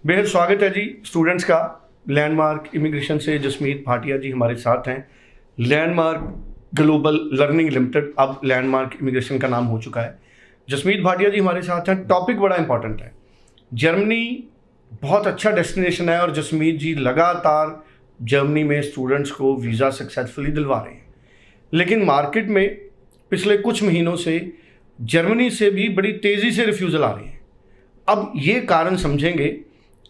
बेहद स्वागत है जी स्टूडेंट्स का। लैंडमार्क इमिग्रेशन से जसमीत भाटिया जी हमारे साथ हैं। लैंडमार्क ग्लोबल लर्निंग लिमिटेड अब लैंडमार्क इमिग्रेशन का नाम हो चुका है। जसमीत भाटिया जी हमारे साथ हैं। टॉपिक बड़ा इंपॉर्टेंट है। जर्मनी बहुत अच्छा डेस्टिनेशन है और जसमीत जी लगातार जर्मनी में स्टूडेंट्स को वीज़ा सक्सेसफुली दिलवा रहे हैं, लेकिन मार्केट में पिछले कुछ महीनों से जर्मनी से भी बड़ी तेज़ी से रिफ्यूज़ल आ रहे हैं। अब ये कारण समझेंगे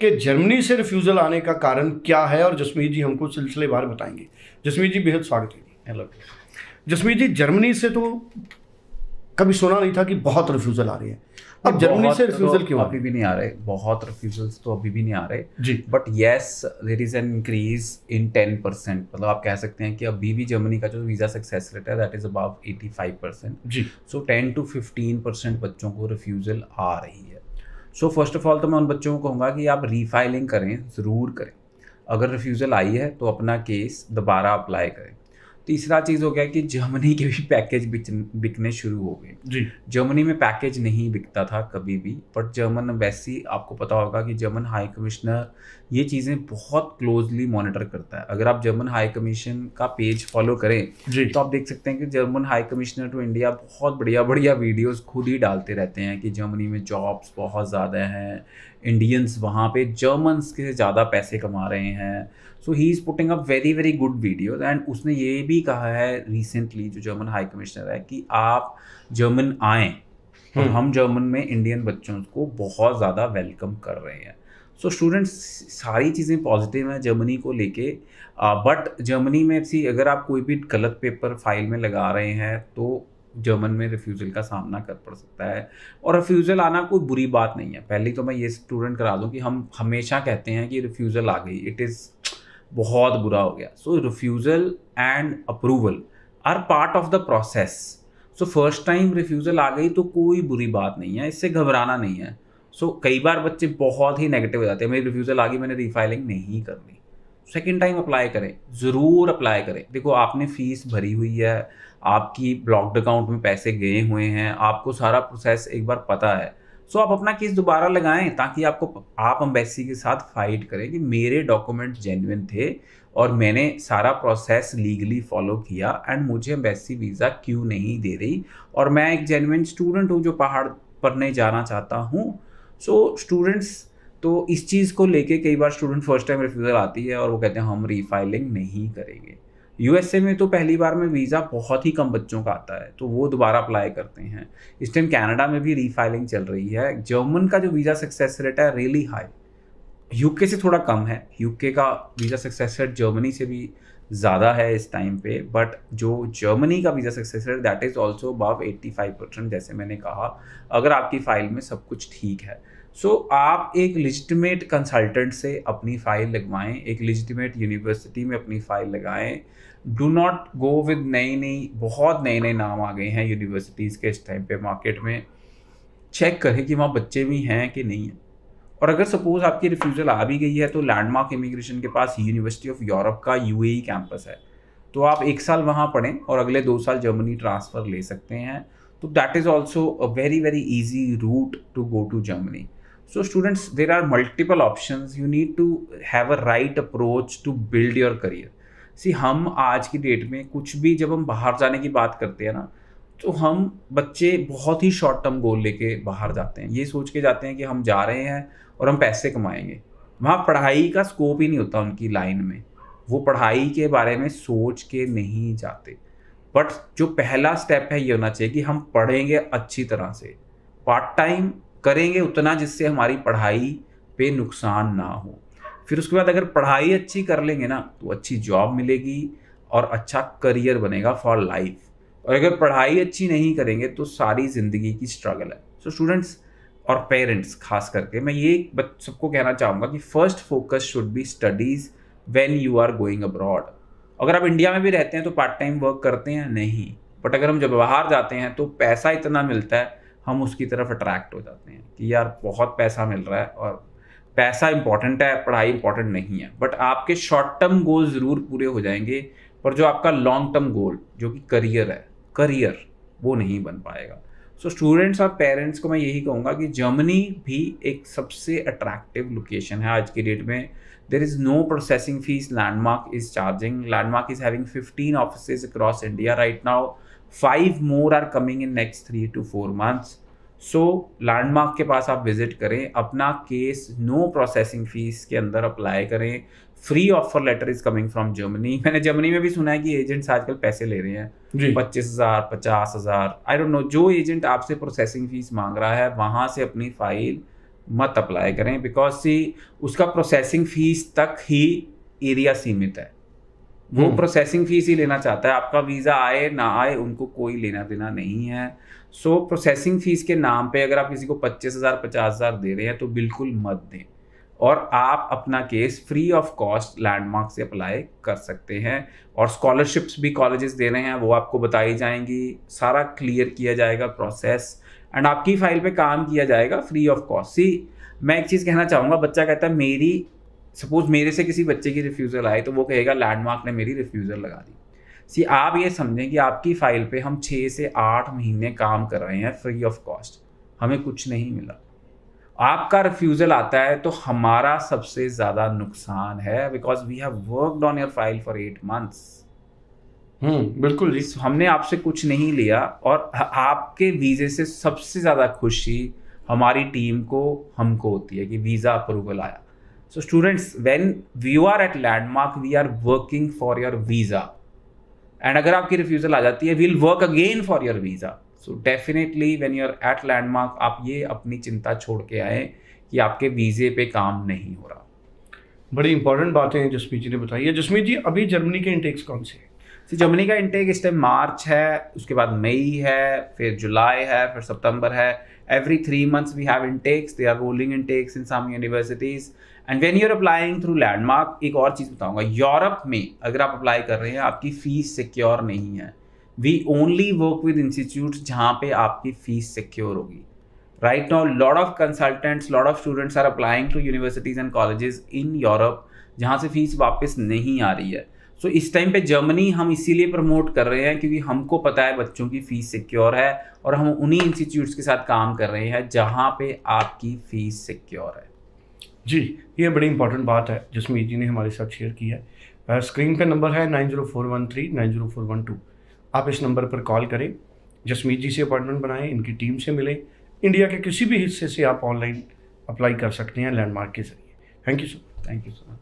कि जर्मनी से रिफ्यूज़ल आने का कारण क्या है और जसमीत जी हमको सिलसिलेवार बताएंगे। जसमीत जी बेहद स्वागत है। हेलो जसमीत जी, जर्मनी से तो कभी सुना नहीं था कि बहुत रिफ्यूज़ल आ रही है। अब जर्मनी से रिफ्यूज़ल क्यों अभी भी नहीं आ रहे? बहुत रिफ्यूजल्स तो अभी भी नहीं आ रहे जी। But yes there is an increase in 10%। मतलब आप कह सकते हैं कि अभी भी जर्मनी का जो वीज़ा सक्सेस रेट है दैट इज अबव 85% जी। सो 10 to 15% बच्चों को रिफ्यूज़ल आ रही है। सो फर्स्ट ऑफ ऑल तो मैं उन बच्चों को कहूँगा कि आप रीफाइलिंग करें, ज़रूर करें। अगर रिफ्यूज़ल आई है तो अपना केस दोबारा अप्लाई करें। तीसरा चीज़ हो गया कि जर्मनी के भी पैकेज बिकने शुरू हो गए जी। जर्मनी में पैकेज नहीं बिकता था कभी भी, बट जर्मन एम्बेसी, आपको पता होगा कि जर्मन हाई कमिश्नर ये चीज़ें बहुत क्लोजली मॉनिटर करता है। अगर आप जर्मन हाई कमीशन का पेज फॉलो करें जी। तो आप देख सकते हैं कि German high commissioner to India बहुत बढ़िया बढ़िया वीडियोस खुद ही डालते रहते हैं कि जर्मनी में जॉब्स बहुत ज़्यादा हैं, इंडियंस वहाँ पे जर्मन्स के ज़्यादा पैसे कमा रहे हैं। So he is putting up very very good videos and उसने ये भी कहा है रिसेंटली, जो जर्मन हाई कमिश्नर है, कि आप जर्मन आएँ और हम जर्मन में इंडियन बच्चों को बहुत ज़्यादा वेलकम कर रहे हैं। सो स्टूडेंट्स, सारी चीज़ें पॉजिटिव हैं जर्मनी को लेके, बट जर्मनी में अगर आप कोई भी गलत पेपर फाइल में लगा रहे हैं तो जर्मन में रिफ्यूज़ल का सामना कर पड़ सकता है। और रिफ्यूज़ल आना कोई बुरी बात नहीं है। पहले तो मैं ये स्टूडेंट करा दूं कि हम हमेशा कहते हैं कि रिफ्यूज़ल आ गई, इट इज़ बहुत बुरा हो गया। So refusal and approval are part of the process. So first time refusal आ गई तो कोई बुरी बात नहीं है, इससे घबराना नहीं है। सो कई बार बच्चे बहुत ही नेगेटिव हो जाते हैं, मेरी रिफ्यूज़ल आ गई, मैंने रीफाइलिंग नहीं करनी। सेकेंड टाइम अप्लाई करें, ज़रूर अप्लाई करें। देखो, आपने फ़ीस भरी हुई है, आपकी ब्लॉक्ड अकाउंट में पैसे गए हुए हैं, आपको सारा प्रोसेस एक बार पता है। सो आप अपना केस दोबारा लगाएं ताकि आप एम्बेसी के साथ फाइट करें कि मेरे डॉक्यूमेंट जेन्युइन थे और मैंने सारा प्रोसेस लीगली फॉलो किया एंड मुझे एम्बेसी वीज़ा क्यों नहीं दे रही, और मैं एक जेन्युइन स्टूडेंट हूँ जो पहाड़ पढ़ने जाना चाहता हूँ। सो स्टूडेंट्स, तो इस चीज़ को लेके कई बार स्टूडेंट फर्स्ट टाइम रिफ्यूज़ल आती है और वो कहते हैं हम रीफाइलिंग नहीं करेंगे। यूएसए में तो पहली बार में वीज़ा बहुत ही कम बच्चों का आता है तो वो दोबारा अप्लाई करते हैं। इस टाइम कनाडा में भी रीफाइलिंग चल रही है। जर्मन का जो वीज़ा सक्सेस रेट है रियली हाई, यूके से थोड़ा कम है। यूके का वीज़ा सक्सेस रेट जर्मनी से भी ज़्यादा है इस टाइम पे, बट जो जर्मनी का visa success rate that is also above 85%। जैसे मैंने कहा, अगर आपकी फ़ाइल में सब कुछ ठीक है। सो आप एक लेजिटिमेट कंसल्टेंट से अपनी फ़ाइल लगवाएं, एक लेजिटिमेट यूनिवर्सिटी में अपनी फ़ाइल लगाएं। डू नॉट गो विद बहुत नए नए नाम आ गए हैं यूनिवर्सिटीज़ के इस टाइम पे मार्केट में। चेक करें कि वहाँ बच्चे भी हैं कि नहीं है। और अगर सपोज आपकी रिफ्यूज़ल आ भी गई है तो लैंडमार्क इमिग्रेशन के पास यूनिवर्सिटी ऑफ यूरोप का यूएई कैंपस है, तो आप 1 साल वहाँ पढ़ें और अगले 2 साल जर्मनी ट्रांसफ़र ले सकते हैं। तो that is also a very very easy route to go to Germany. So students, there are multiple options. You need to have a right approach to build your career. See, हम आज की date में कुछ भी, जब हम बाहर जाने की बात करते हैं ना, तो हम बच्चे बहुत ही शॉर्ट टर्म गोल लेके बाहर जाते हैं। ये सोच के जाते हैं कि हम जा रहे हैं और हम पैसे कमाएंगे। वहाँ पढ़ाई का स्कोप ही नहीं होता उनकी लाइन में, वो पढ़ाई के बारे में सोच के नहीं जाते। बट जो पहला स्टेप है ये होना चाहिए कि हम पढ़ेंगे अच्छी तरह से, पार्ट टाइम करेंगे उतना जिससे हमारी पढ़ाई पे नुकसान ना हो। फिर उसके बाद अगर पढ़ाई अच्छी कर लेंगे ना तो अच्छी जॉब मिलेगी और अच्छा करियर बनेगा फॉर लाइफ। और अगर पढ़ाई अच्छी नहीं करेंगे तो सारी ज़िंदगी की स्ट्रगल है। सो स्टूडेंट्स और पेरेंट्स खास करके मैं ये सबको कहना चाहूँगा कि first focus should be studies when you are going abroad. अगर आप इंडिया में भी रहते हैं तो पार्ट टाइम वर्क करते हैं नहीं, बट अगर हम जब बाहर जाते हैं तो पैसा इतना मिलता है, हम उसकी तरफ अट्रैक्ट हो जाते हैं कि यार बहुत पैसा मिल रहा है और पैसा इंपॉर्टेंट है, पढ़ाई इंपॉर्टेंट नहीं है। बट आपके शॉर्ट टर्म गोल ज़रूर पूरे हो जाएंगे, पर जो आपका लॉन्ग टर्म गोल जो कि करियर है, करियर वो नहीं बन पाएगा। सो स्टूडेंट्स और पेरेंट्स को मैं यही कहूँगा कि जर्मनी भी एक सबसे अट्रैक्टिव लोकेशन है आज की डेट में. There is no processing fees Landmark is charging. Landmark is having 15 offices across India right now. 5 more are coming in next 3 to 4 months. So landmark के पास आप विजिट करें, अपना केस नो प्रोसेसिंग फीस के अंदर apply करें. Free offer letter is coming from Germany. मैंने Germany में भी सुना है कि एजेंट्स आजकल पैसे ले रहे हैं 25,000 50,000. आई डोंट नो, जो एजेंट आपसे प्रोसेसिंग फीस मांग रहा है वहाँ से अपनी फाइल मत अप्लाई करें, बिकॉज सी उसका प्रोसेसिंग फीस तक ही एरिया सीमित है. वो प्रोसेसिंग फीस ही लेना चाहता है. आपका वीज़ा आए ना आए उनको कोई लेना देना नहीं है. सो प्रोसेसिंग फीस के नाम पे अगर आप किसी को 25,000 50,000 दे रहे हैं तो बिल्कुल मत दें, और आप अपना case free of cost landmark से अप्लाई कर सकते हैं. और स्कॉलरशिप्स भी कॉलेजेस दे रहे हैं, वो आपको बताई जाएंगी. सारा क्लियर किया जाएगा प्रोसेस, एंड आपकी फाइल पे काम किया जाएगा फ्री ऑफ कॉस्ट. सी मैं एक चीज़ कहना चाहूँगा, बच्चा कहता है मेरी, सपोज मेरे से किसी बच्चे की रिफ्यूज़ल आए तो वो कहेगा लैंडमार्क ने मेरी रिफ्यूज़ल लगा दी. सी आप ये समझें कि आपकी फ़ाइल पे हम 6 से 8 महीने काम कर रहे हैं फ्री ऑफ कॉस्ट, हमें कुछ नहीं मिला. आपका रिफ्यूज़ल आता है तो हमारा सबसे ज़्यादा नुकसान है, because we have worked on your file for 8 months. बिल्कुल जी. हमने आपसे कुछ नहीं लिया, और आपके वीज़े से सबसे ज़्यादा खुशी हमारी टीम को, हमको होती है कि वीज़ा अप्रूवल आया. So students, when you are at Landmark, we are working for your visa. And अगर आपकी रिफ्यूज़ल आ जाती है, we'll work again for your visa. So definitely when you're at Landmark, आप ये अपनी चिंता छोड़ के आए कि आपके वीज़े पे काम नहीं हो रहा. बड़ी इंपॉर्टेंट बातें जसमीत जी ने बताई है. जसमीत जी, अभी जर्मनी के इंटेक्स कौन से हैं? जर्मनी का इंटेक इस टाइम मार्च है, उसके बाद मई है, फिर जुलाई है, फिर सितंबर है. Every 3 months we have intakes. They are rolling intakes in some universities. And when you're applying through Landmark, एक और चीज़ बताऊंगा, यूरोप में अगर आप अप्लाई कर रहे हैं आपकी फ़ीस सिक्योर नहीं है. We only work with institutes जहाँ पे आपकी फ़ीस सिक्योर होगी. Right now, lot of consultants, lot of students are applying to universities and colleges in Europe जहाँ से फ़ीस वापस नहीं आ रही है. सो इस टाइम पे जर्मनी हम इसीलिए प्रमोट कर रहे हैं क्योंकि हमको पता है बच्चों की फ़ीस सिक्योर है, और हम उन्हीं इंस्टीट्यूट्स के साथ काम कर रहे हैं जहाँ पे आपकी फ़ीस सिक्योर है. जी, ये बड़ी इंपॉर्टेंट बात है जसमीत जी ने हमारे साथ शेयर की है. स्क्रीन पे नंबर है 9041390412. आप इस नंबर पर कॉल करें, जसमीत जी से अपॉइंटमेंट बनाएं, इनकी टीम से मिलें. इंडिया के किसी भी हिस्से से आप ऑनलाइन अप्लाई कर सकते हैं लैंडमार्क के ज़रिए. Thank you sir. Thank you so much.